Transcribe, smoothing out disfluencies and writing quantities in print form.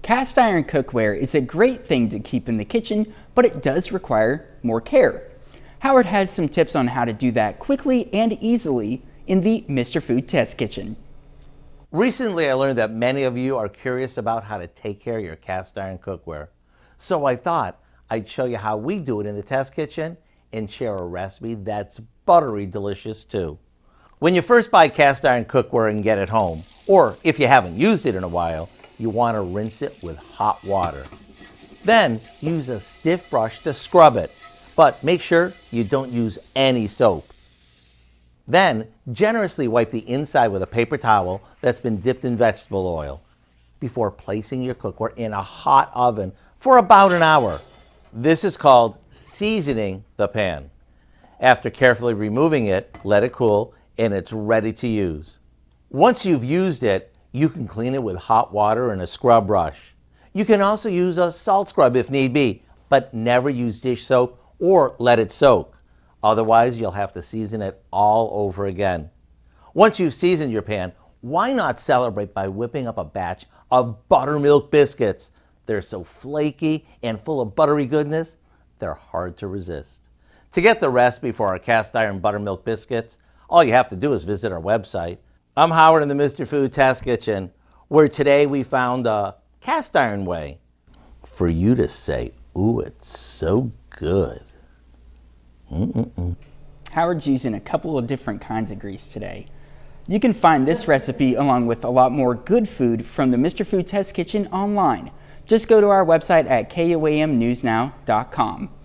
Cast iron cookware is a great thing to keep in the kitchen, but it does require more care. Howard has some tips on how to do that quickly and easily in the Mr. Food Test Kitchen. Recently, I learned that many of you are curious about how to take care of your cast iron cookware. So I thought I'd show you how we do it in the test kitchen and share a recipe that's buttery delicious too. When you first buy cast iron cookware and get it home, or if you haven't used it in a while, you want to rinse it with hot water. Then use a stiff brush to scrub it, but make sure you don't use any soap. Then generously wipe the inside with a paper towel that's been dipped in vegetable oil before placing your cookware in a hot oven for about an hour. This is called seasoning the pan. After carefully removing it, let it cool and it's ready to use. Once you've used it, you can clean it with hot water and a scrub brush. You can also use a salt scrub if need be, but never use dish soap or let it soak. Otherwise, you'll have to season it all over again. Once you've seasoned your pan, why not celebrate by whipping up a batch of buttermilk biscuits? They're so flaky and full of buttery goodness, they're hard to resist. To get the recipe for our cast iron buttermilk biscuits, all you have to do is visit our website. I'm Howard in the Mr. Food Test Kitchen, where today we found a cast iron way for you to say, ooh, it's so good. Howard's using a couple of different kinds of grease today. You can find this recipe along with a lot more good food from the Mr. Food Test Kitchen online. Just go to our website at kuamnewsnow.com.